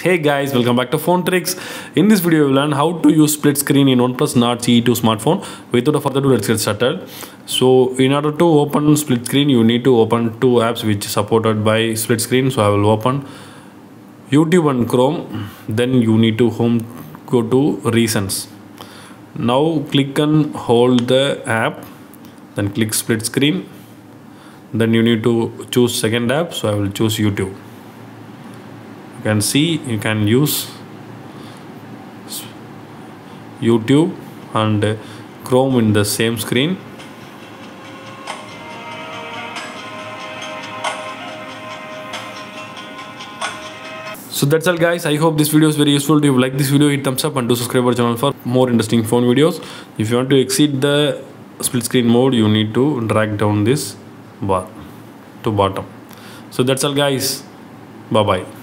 Hey guys, welcome back to Phone Tricks. In this video, we will learn how to use split screen in Oneplus Nord CE2 smartphone. Without further ado, let's get started. So, in order to open split screen, you need to open two apps which is supported by split screen. So, I will open YouTube and Chrome. Then you need to go to Recents. Now, click and hold the app. Then click split screen. Then you need to choose second app. So, I will choose YouTube. You can see you can use YouTube and Chrome in the same screen. So that's all guys. I hope this video is very useful. If you like this video, hit thumbs up and do subscribe our channel for more interesting phone videos. If you want to exit the split screen mode, you need to drag down this bar to bottom. So that's all guys. Bye bye.